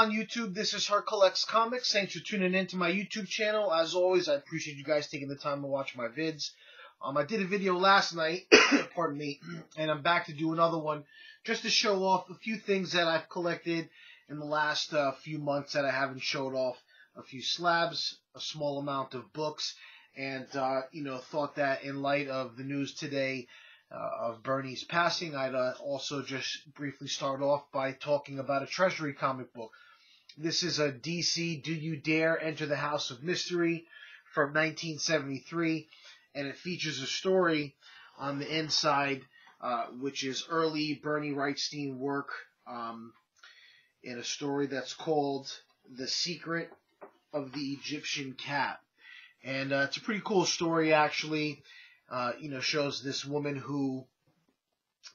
on YouTube? This is Her Collects Comics. Thanks for tuning in to my YouTube channel. As always, I appreciate you guys taking the time to watch my vids. I did a video last night, pardon me, and I'm back to do another one just to show off a few things that I've collected in the last few months that I haven't showed off. A few slabs, a small amount of books, and thought that in light of the news today of Bernie's passing, I'd also just briefly start off by talking about a Treasury comic book. This is a DC Do You Dare Enter the House of Mystery from 1973, and it features a story on the inside, which is early Bernie Wrightstein work in a story that's called The Secret of the Egyptian Cat. And it's a pretty cool story, actually. Shows this woman who,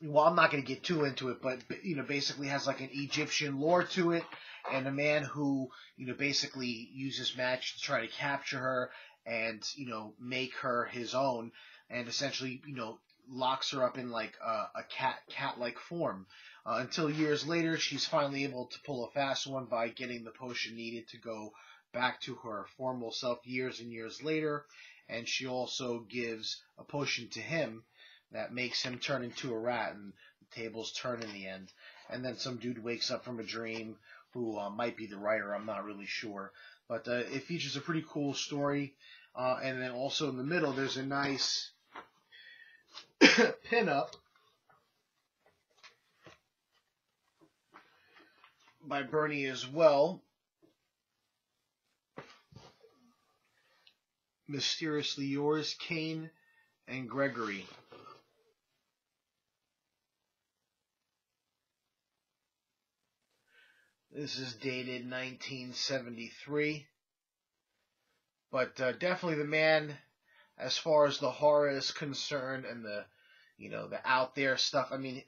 well, I'm not going to get too into it, but, basically has like an Egyptian lore to it, and a man who, basically uses magic to try to capture her and, make her his own, and essentially, locks her up in like a cat-like form. Until years later, she's finally able to pull a fast one by getting the potion needed to go back to her formal self years and years later. And she also gives a potion to him that makes him turn into a rat, and the tables turn in the end. And then some dude wakes up from a dream who might be the writer, I'm not really sure. But it features a pretty cool story. And then also in the middle, there's a nice pin-up by Bernie as well. Mysteriously Yours, Kane and Gregory. This is dated 1973. But definitely the man, as far as the horror is concerned and the out there stuff. I mean,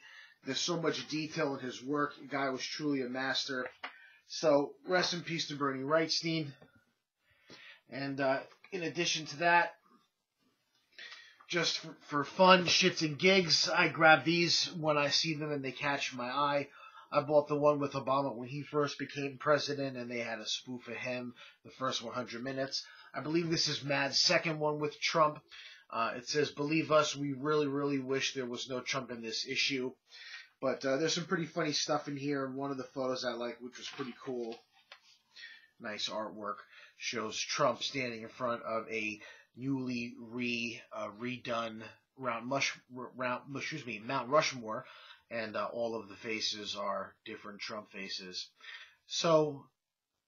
there's so much detail in his work. The guy was truly a master. So rest in peace to Bernie Wrightstein. And in addition to that, just for fun, shits and gigs, I grab these when I see them and they catch my eye. I bought the one with Obama when he first became president, and they had a spoof of him, the first 100 minutes. I believe this is Mad's second one with Trump. It says, "Believe us, we really, really wish there was no Trump in this issue." But there's some pretty funny stuff in here. One of the photos I like, which was pretty cool, nice artwork, shows Trump standing in front of a newly redone Mount Rushmore, and all of the faces are different Trump faces. So,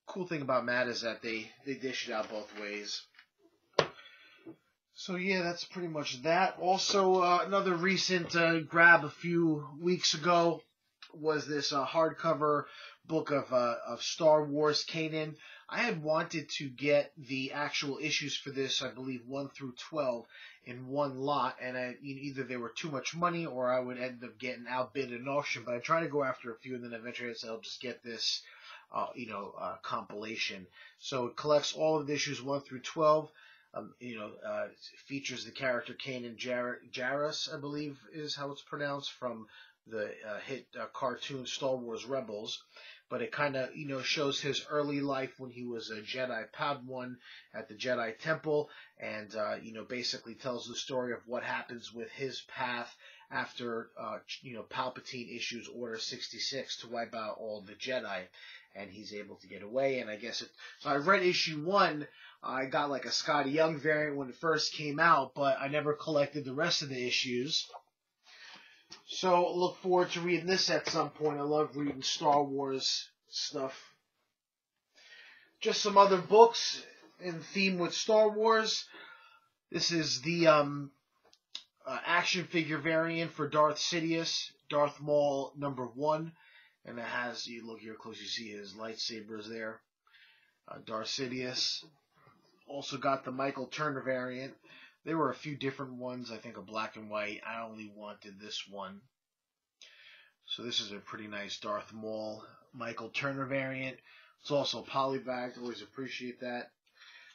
cool thing about Matt is that they dish it out both ways. So yeah, that's pretty much that. Also, another recent grab a few weeks ago was this hardcover book of Star Wars Kanan. I had wanted to get the actual issues for this, I believe 1 through 12, in one lot, and either they were too much money or I would end up getting outbid in an auction. But I tried to go after a few, and then eventually I said I'll just get this, compilation. So it collects all of the issues 1 through 12. Features the character Kanan Jarrus, I believe is how it's pronounced, from the hit cartoon Star Wars Rebels. But it kind of, shows his early life when he was a Jedi Padawan at the Jedi Temple, and, basically tells the story of what happens with his path after, Palpatine issues Order 66 to wipe out all the Jedi, and he's able to get away. And I guess so I read issue 1. I got like a Scotty Young variant when it first came out, but I never collected the rest of the issues. So look forward to reading this at some point. I love reading Star Wars stuff. Just some other books in theme with Star Wars. This is the action figure variant for Darth Sidious, Darth Maul #1. And it has, you look here close, you see his lightsabers there. Darth Sidious. Also got the Michael Turner variant. There were a few different ones, I think a black and white. I only wanted this one. So this is a pretty nice Darth Maul Michael Turner variant. It's also polybagged. Always appreciate that.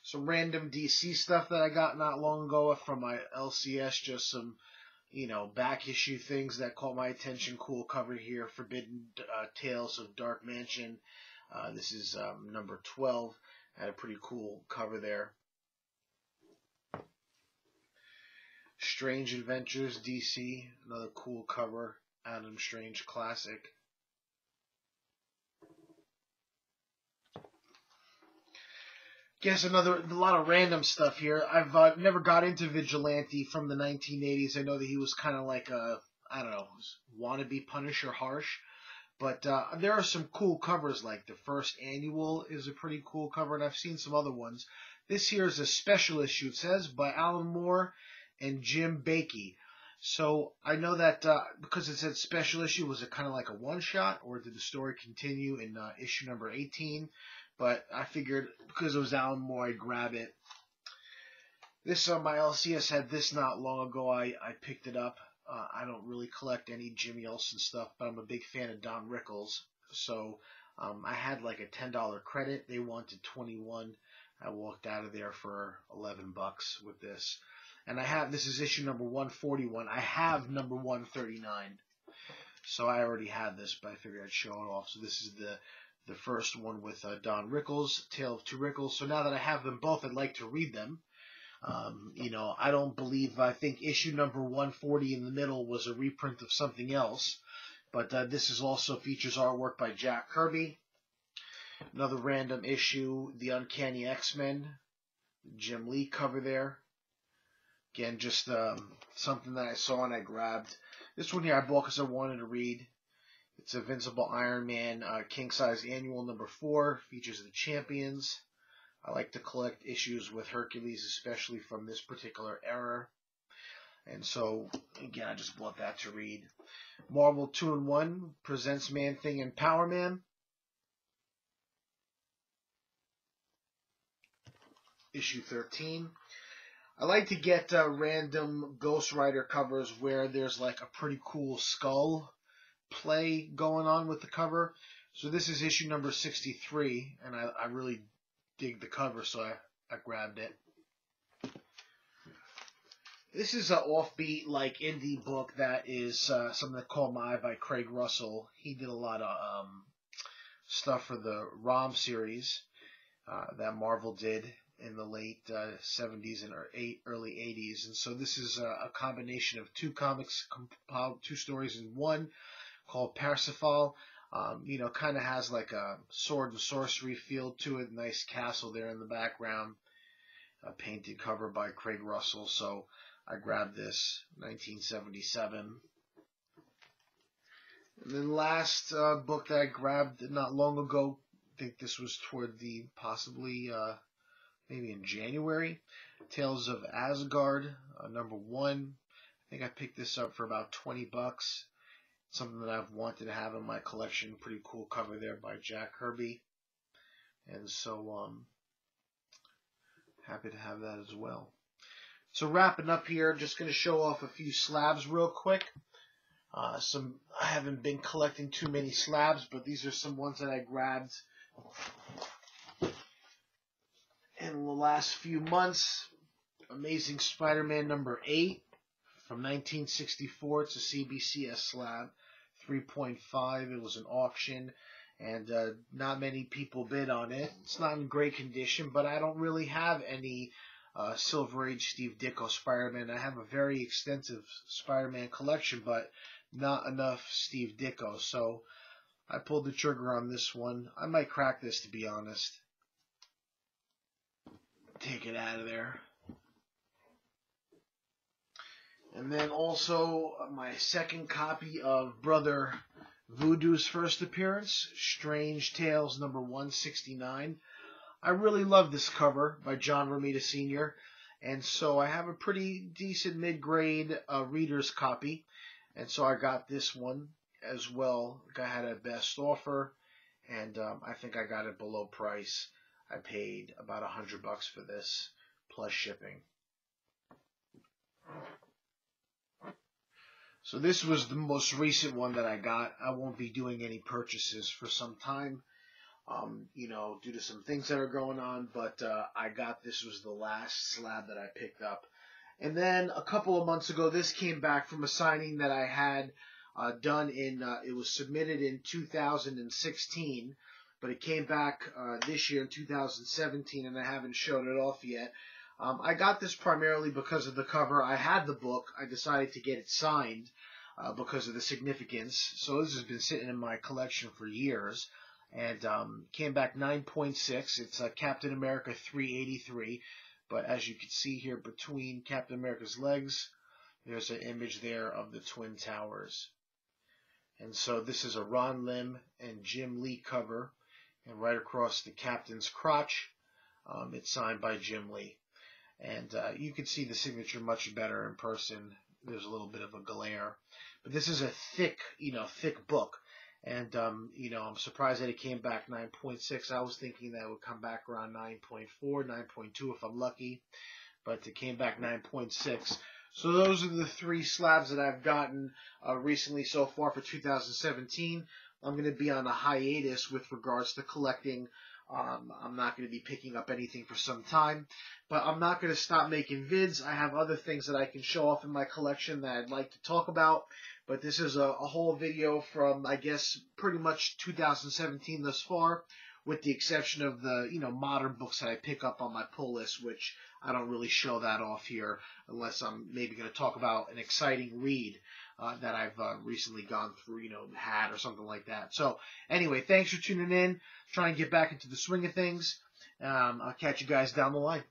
Some random DC stuff that I got not long ago from my LCS. Just some, back issue things that caught my attention. Cool cover here. Forbidden Tales of Dark Mansion. This is number 12. Had a pretty cool cover there. Strange Adventures DC, another cool cover. Adam Strange classic. Guess a lot of random stuff here. I've never got into Vigilante from the 1980s. I know that he was kind of like a, I don't know, wannabe Punisher Harsh. But there are some cool covers, like the first annual is a pretty cool cover, and I've seen some other ones. This here is a special issue, it says, by Alan Moore and Jim Bakey. So I know that because it said special issue, was it kind of like a one-shot, or did the story continue in issue number 18? But I figured because it was Alan Moore, I'd grab it. This my LCS had this not long ago. I picked it up. I don't really collect any Jimmy Olsen stuff, but I'm a big fan of Don Rickles. So I had like a $10 credit. They wanted 21. I walked out of there for $11 with this. And this is issue number 141. I have number 139. So I already had this, but I figured I'd show it off. So this is the first one with Don Rickles, Tale of Two Rickles. So now that I have them both, I'd like to read them. I think issue number 140 in the middle was a reprint of something else, but this is also features artwork by Jack Kirby. Another random issue, The Uncanny X-Men, Jim Lee cover there. Again, just something that I saw and I grabbed. This one here I bought because I wanted to read. It's Invincible Iron Man King Size Annual number 4, features the Champions. I like to collect issues with Hercules, especially from this particular era. And so, again, I just bought that to read. Marvel 2-in-1 presents Man-Thing and Power Man. Issue 13. I like to get random Ghost Rider covers where there's like a pretty cool skull play going on with the cover. So this is issue number 63, and I really dig the cover, so I grabbed it. This is an offbeat, like, indie book that is something that caught my eye by Craig Russell. He did a lot of stuff for the ROM series that Marvel did in the late 70s and early 80s. And so this is a combination of two comics, compiled two stories in one, called Parsifal. Kind of has like a sword and sorcery feel to it. Nice castle there in the background. A painted cover by Craig Russell. So I grabbed this, 1977. And then last book that I grabbed not long ago, I think this was toward the possibly maybe in January, Tales of Asgard, number 1. I think I picked this up for about $20. Something that I've wanted to have in my collection. Pretty cool cover there by Jack Kirby. And so, happy to have that as well. So wrapping up here, just going to show off a few slabs real quick. I haven't been collecting too many slabs, but these are some ones that I grabbed in the last few months. Amazing Spider-Man number 8 from 1964. It's a CBCS slab, 3.5. It was an auction, and not many people bid on it. It's not in great condition, but I don't really have any Silver Age Steve Ditko Spider-Man. I have a very extensive Spider-Man collection, but not enough Steve Ditko. So I pulled the trigger on this one. I might crack this, to be honest. Take it out of there. And then also my second copy of Brother Voodoo's first appearance, Strange Tales number 169. I really love this cover by John Romita Sr. And so I have a pretty decent mid-grade reader's copy. And so I got this one as well. I had a best offer, and I think I got it below price. I paid about $100 for this, plus shipping. So this was the most recent one that I got. I won't be doing any purchases for some time, due to some things that are going on. But I got this was the last slab that I picked up. And then a couple of months ago, this came back from a signing that I had done it was submitted in 2016. but it came back this year in 2017, and I haven't shown it off yet. I got this primarily because of the cover. I had the book. I decided to get it signed because of the significance. So this has been sitting in my collection for years, and came back 9.6. It's Captain America 383, but as you can see here between Captain America's legs, there's an image there of the Twin Towers. And so this is a Ron Lim and Jim Lee cover, and right across the Captain's crotch, it's signed by Jim Lee. And you can see the signature much better in person. There's a little bit of a glare. But this is a thick, thick book. And, I'm surprised that it came back 9.6. I was thinking that it would come back around 9.4, 9.2 if I'm lucky. But it came back 9.6. So those are the 3 slabs that I've gotten recently so far for 2017. I'm going to be on a hiatus with regards to collecting. I'm not going to be picking up anything for some time, but I'm not going to stop making vids. I have other things that I can show off in my collection that I'd like to talk about, but this is a whole video from, I guess, pretty much 2017 thus far, with the exception of the, modern books that I pick up on my pull list, which I don't really show that off here unless I'm maybe going to talk about an exciting read that I've recently gone through, had or something like that. So anyway, thanks for tuning in. Try and get back into the swing of things. I'll catch you guys down the line.